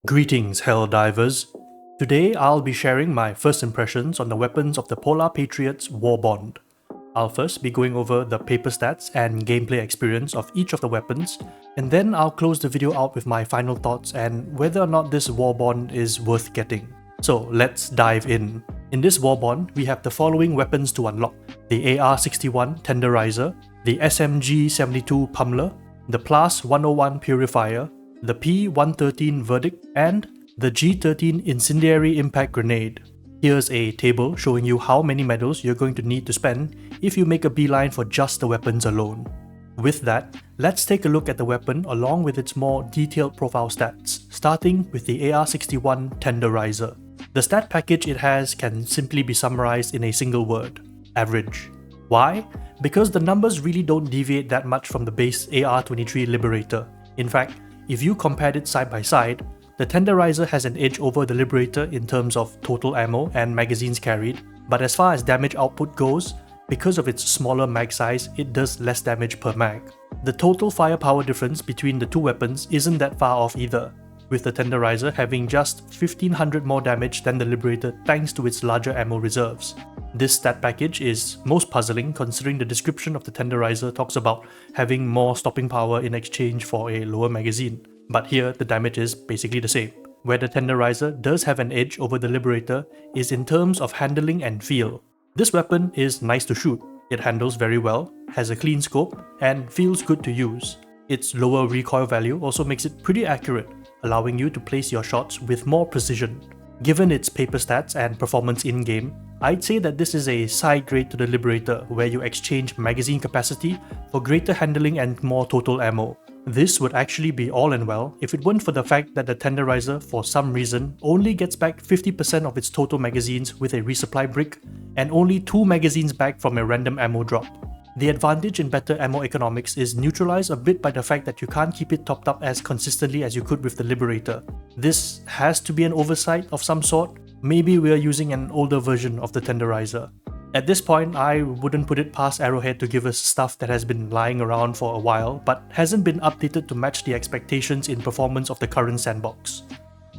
Greetings, Helldivers. Today I'll be sharing my first impressions on the weapons of the Polar Patriots War Bond. I'll first be going over the paper stats and gameplay experience of each of the weapons, and then I'll close the video out with my final thoughts and whether or not this War Bond is worth getting. So let's dive in. In this War Bond, we have the following weapons to unlock: the AR-61 Tenderizer, the SMG-72 Pummeler, the Plas-101 Purifier, the P-113 Verdict, and the G13 Incendiary Impact Grenade. Here's a table showing you how many medals you're going to need to spend if you make a beeline for just the weapons alone. With that, let's take a look at the weapon along with its more detailed profile stats, starting with the AR-61 Tenderizer. The stat package it has can simply be summarized in a single word: average. Why? Because the numbers really don't deviate that much from the base AR-23 Liberator. In fact, if you compared it side by side, the Tenderizer has an edge over the Liberator in terms of total ammo and magazines carried, but as far as damage output goes, because of its smaller mag size, it does less damage per mag. The total firepower difference between the two weapons isn't that far off either, with the Tenderizer having just 1500 more damage than the Liberator thanks to its larger ammo reserves. This stat package is most puzzling considering the description of the Tenderizer talks about having more stopping power in exchange for a lower magazine, but here the damage is basically the same. Where the Tenderizer does have an edge over the Liberator is in terms of handling and feel. This weapon is nice to shoot, it handles very well, has a clean scope, and feels good to use. Its lower recoil value also makes it pretty accurate, allowing you to place your shots with more precision. Given its paper stats and performance in-game, I'd say that this is a side grade to the Liberator where you exchange magazine capacity for greater handling and more total ammo. This would actually be all and well if it weren't for the fact that the Tenderizer, for some reason, only gets back 50% of its total magazines with a resupply brick and only 2 magazines back from a random ammo drop. The advantage in better ammo economics is neutralized a bit by the fact that you can't keep it topped up as consistently as you could with the Liberator. This has to be an oversight of some sort. Maybe we're using an older version of the Tenderizer. At this point, I wouldn't put it past Arrowhead to give us stuff that has been lying around for a while but hasn't been updated to match the expectations in performance of the current sandbox.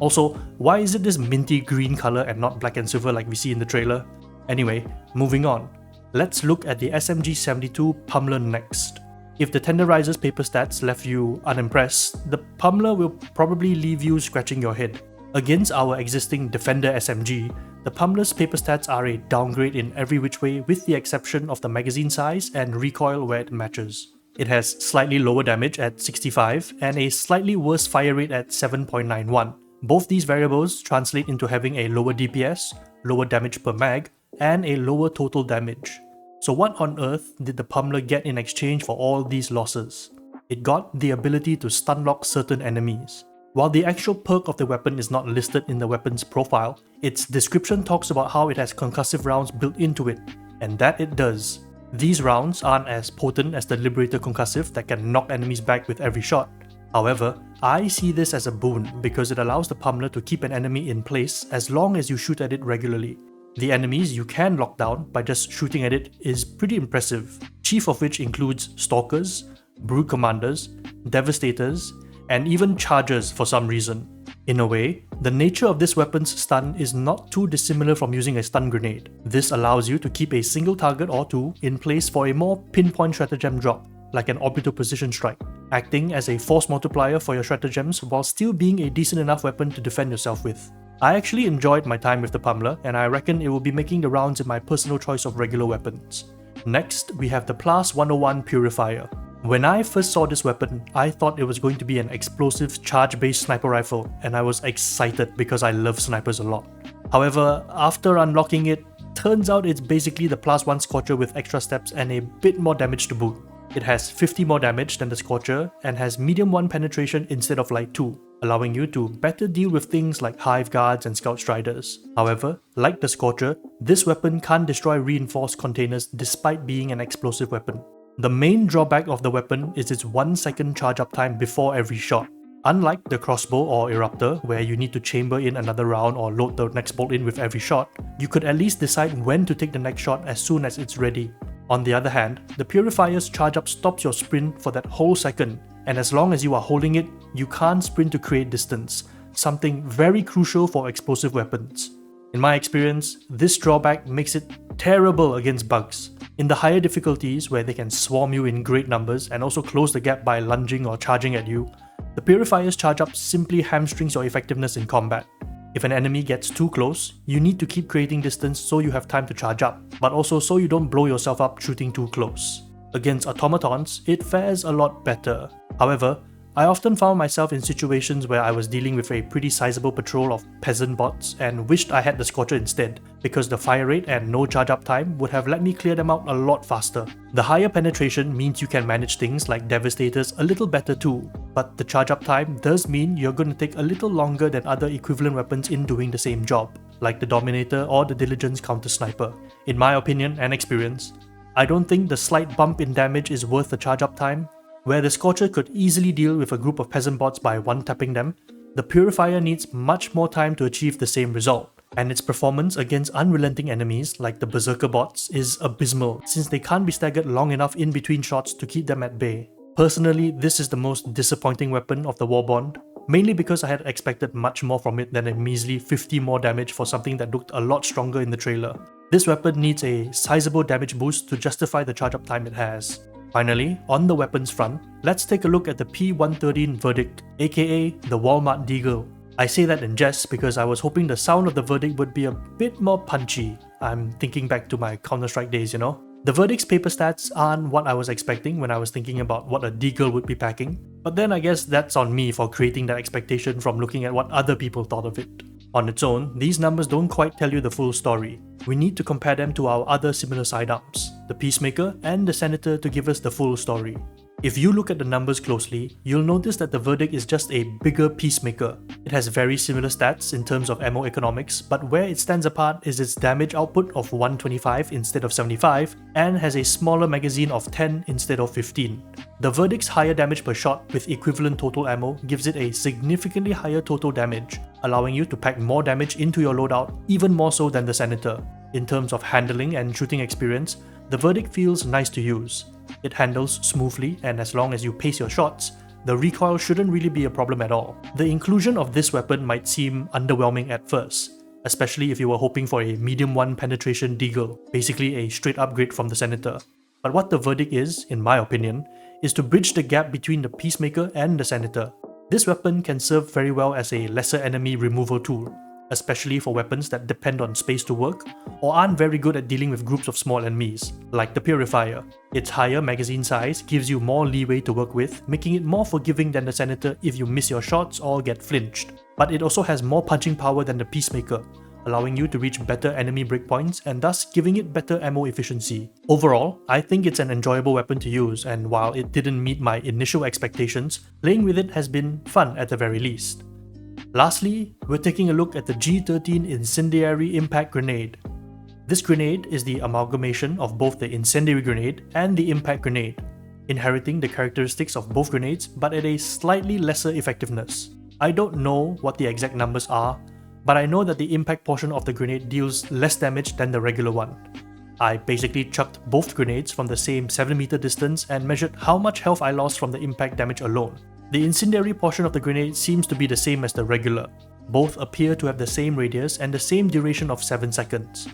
Also, why is it this minty green color and not black and silver like we see in the trailer? Anyway, moving on. Let's look at the SMG-72 Pummeler next. If the Tenderizer's paper stats left you unimpressed, the Pummeler will probably leave you scratching your head. Against our existing Defender SMG, the Pummeler's paper stats are a downgrade in every which way with the exception of the magazine size and recoil where it matches. It has slightly lower damage at 65 and a slightly worse fire rate at 7.91. Both these variables translate into having a lower DPS, lower damage per mag, and a lower total damage. So what on earth did the Pummeler get in exchange for all these losses? It got the ability to stunlock certain enemies. While the actual perk of the weapon is not listed in the weapon's profile, its description talks about how it has concussive rounds built into it, and that it does. These rounds aren't as potent as the Liberator concussive that can knock enemies back with every shot. However, I see this as a boon because it allows the Pummeler to keep an enemy in place as long as you shoot at it regularly. The enemies you can lock down by just shooting at it is pretty impressive, chief of which includes Stalkers, Brood Commanders, Devastators, and even Chargers for some reason. In a way, the nature of this weapon's stun is not too dissimilar from using a stun grenade. This allows you to keep a single target or two in place for a more pinpoint stratagem drop, like an orbital precision strike, acting as a force multiplier for your stratagems while still being a decent enough weapon to defend yourself with. I actually enjoyed my time with the Pummeler, and I reckon it will be making the rounds in my personal choice of regular weapons. Next, we have the Plas-101 Purifier. When I first saw this weapon, I thought it was going to be an explosive charge-based sniper rifle, and I was excited because I love snipers a lot. However, after unlocking it, turns out it's basically the Plas-1 Scorcher with extra steps and a bit more damage to boot. It has 50 more damage than the Scorcher and has medium 1 penetration instead of light 2, allowing you to better deal with things like Hive Guards and Scout Striders. However, like the Scorcher, this weapon can't destroy reinforced containers despite being an explosive weapon. The main drawback of the weapon is its 1 second charge up time before every shot. Unlike the crossbow or eruptor, where you need to chamber in another round or load the next bolt in with every shot, you could at least decide when to take the next shot as soon as it's ready. On the other hand, the Purifier's charge up stops your sprint for that whole second, and as long as you are holding it, you can't sprint to create distance, something very crucial for explosive weapons. In my experience, this drawback makes it terrible against bugs. In the higher difficulties where they can swarm you in great numbers and also close the gap by lunging or charging at you, the Purifier's charge up simply hamstrings your effectiveness in combat. If an enemy gets too close, you need to keep creating distance so you have time to charge up, but also so you don't blow yourself up shooting too close. Against automatons, it fares a lot better. However, I often found myself in situations where I was dealing with a pretty sizable patrol of peasant bots and wished I had the Scorcher instead, because the fire rate and no charge up time would have let me clear them out a lot faster. The higher penetration means you can manage things like Devastators a little better too, but the charge up time does mean you're going to take a little longer than other equivalent weapons in doing the same job, like the Dominator or the Diligence Counter Sniper. In my opinion and experience, I don't think the slight bump in damage is worth the charge up time. Where the Scorcher could easily deal with a group of peasant bots by one-tapping them, the Purifier needs much more time to achieve the same result, and its performance against unrelenting enemies like the Berserker bots is abysmal since they can't be staggered long enough in between shots to keep them at bay. Personally, this is the most disappointing weapon of the Warbond, mainly because I had expected much more from it than a measly 50 more damage for something that looked a lot stronger in the trailer. This weapon needs a sizable damage boost to justify the charge up time it has. Finally, on the weapons front, let's take a look at the P113 Verdict, aka the Walmart Deagle. I say that in jest because I was hoping the sound of the Verdict would be a bit more punchy. I'm thinking back to my Counter-Strike days, you know? The Verdict's paper stats aren't what I was expecting when I was thinking about what a Deagle would be packing, but then I guess that's on me for creating that expectation from looking at what other people thought of it. On its own, these numbers don't quite tell you the full story. We need to compare them to our other similar sidearms, the Peacemaker and the Senator, to give us the full story. If you look at the numbers closely, you'll notice that the Verdict is just a bigger Peacemaker. It has very similar stats in terms of ammo economics, but where it stands apart is its damage output of 125 instead of 75, and has a smaller magazine of 10 instead of 15. The Verdict's higher damage per shot with equivalent total ammo gives it a significantly higher total damage, allowing you to pack more damage into your loadout, even more so than the Senator. In terms of handling and shooting experience, the Verdict feels nice to use. It handles smoothly, and as long as you pace your shots, the recoil shouldn't really be a problem at all. The inclusion of this weapon might seem underwhelming at first, especially if you were hoping for a medium 1 penetration Deagle, basically a straight upgrade from the Senator. But what the Verdict is, in my opinion, is to bridge the gap between the Peacemaker and the Senator. This weapon can serve very well as a lesser enemy removal tool, especially for weapons that depend on space to work or aren't very good at dealing with groups of small enemies, like the Purifier. Its higher magazine size gives you more leeway to work with, making it more forgiving than the Senator if you miss your shots or get flinched. But it also has more punching power than the Peacemaker, allowing you to reach better enemy breakpoints and thus giving it better ammo efficiency. Overall, I think it's an enjoyable weapon to use, and while it didn't meet my initial expectations, playing with it has been fun at the very least. Lastly, we're taking a look at the G13 Incendiary Impact Grenade. This grenade is the amalgamation of both the Incendiary Grenade and the Impact Grenade, inheriting the characteristics of both grenades but at a slightly lesser effectiveness. I don't know what the exact numbers are, but I know that the impact portion of the grenade deals less damage than the regular one. I basically chucked both grenades from the same 7-meter distance and measured how much health I lost from the impact damage alone. The incendiary portion of the grenade seems to be the same as the regular. Both appear to have the same radius and the same duration of 7 seconds.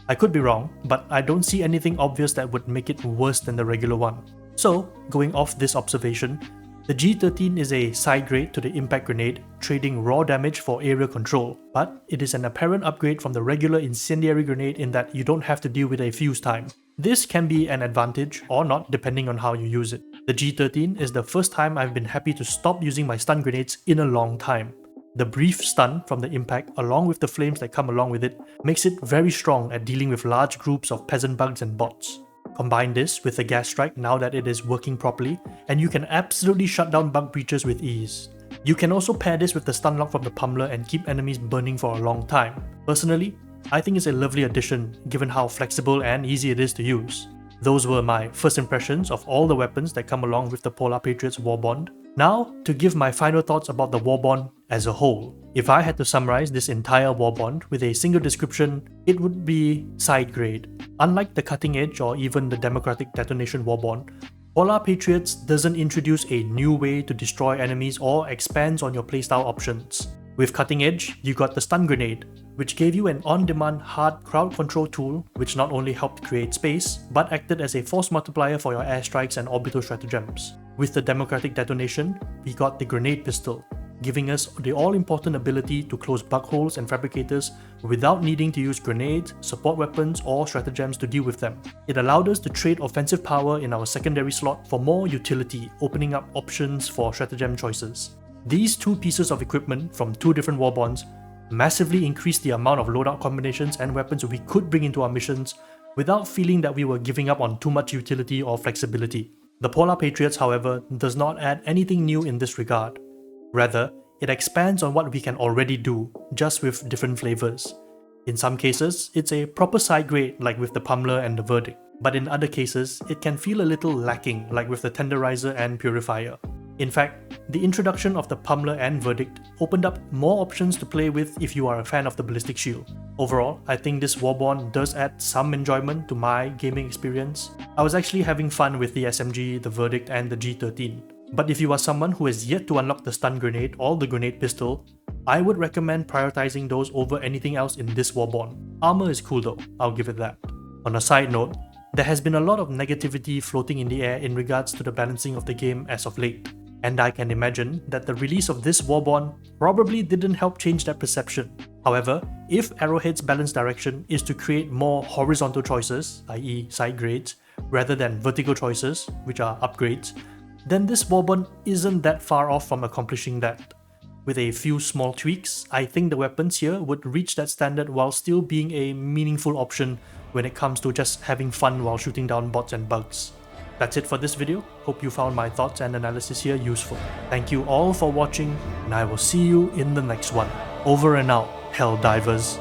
I could be wrong, but I don't see anything obvious that would make it worse than the regular one. So, going off this observation, the G13 is a side grade to the impact grenade, trading raw damage for area control, but it is an apparent upgrade from the regular incendiary grenade in that you don't have to deal with a fuse time. This can be an advantage or not depending on how you use it. The G13 is the first time I've been happy to stop using my stun grenades in a long time. The brief stun from the impact along with the flames that come along with it makes it very strong at dealing with large groups of peasant bugs and bots. Combine this with the gas strike now that it is working properly, and you can absolutely shut down bug breachers with ease. You can also pair this with the stun lock from the Pummeler and keep enemies burning for a long time. Personally, I think it's a lovely addition given how flexible and easy it is to use. Those were my first impressions of all the weapons that come along with the Polar Patriots Warbond. Now, to give my final thoughts about the Warbond as a whole. If I had to summarize this entire Warbond with a single description, it would be side grade. Unlike the Cutting Edge or even the Democratic Detonation Warbond, Polar Patriots doesn't introduce a new way to destroy enemies or expands on your playstyle options. With Cutting Edge, you got the Stun Grenade, which gave you an on-demand hard crowd control tool which not only helped create space, but acted as a force multiplier for your airstrikes and orbital stratagems. With the Democratic Detonation, we got the Grenade Pistol, giving us the all-important ability to close bug holes and fabricators without needing to use grenades, support weapons, or stratagems to deal with them. It allowed us to trade offensive power in our secondary slot for more utility, opening up options for stratagem choices. These two pieces of equipment from two different war bonds massively increased the amount of loadout combinations and weapons we could bring into our missions without feeling that we were giving up on too much utility or flexibility. The Polar Patriots, however, does not add anything new in this regard. Rather, it expands on what we can already do, just with different flavors. In some cases, it's a proper side grade like with the Pummeler and the Verdict, but in other cases, it can feel a little lacking like with the Tenderizer and Purifier. In fact, the introduction of the Pummeler and Verdict opened up more options to play with if you are a fan of the Ballistic Shield. Overall, I think this Warbond does add some enjoyment to my gaming experience. I was actually having fun with the SMG, the Verdict and the G13. But if you are someone who has yet to unlock the Stun Grenade or the Grenade Pistol, I would recommend prioritizing those over anything else in this Warbond. Armor is cool though, I'll give it that. On a side note, there has been a lot of negativity floating in the air in regards to the balancing of the game as of late. And I can imagine that the release of this Warbond probably didn't help change that perception. However, if Arrowhead's balanced direction is to create more horizontal choices, i.e. side grades, rather than vertical choices, which are upgrades, then this Warbond isn't that far off from accomplishing that. With a few small tweaks, I think the weapons here would reach that standard while still being a meaningful option when it comes to just having fun while shooting down bots and bugs. That's it for this video. Hope you found my thoughts and analysis here useful. Thank you all for watching, and I will see you in the next one. Over and out, Helldivers.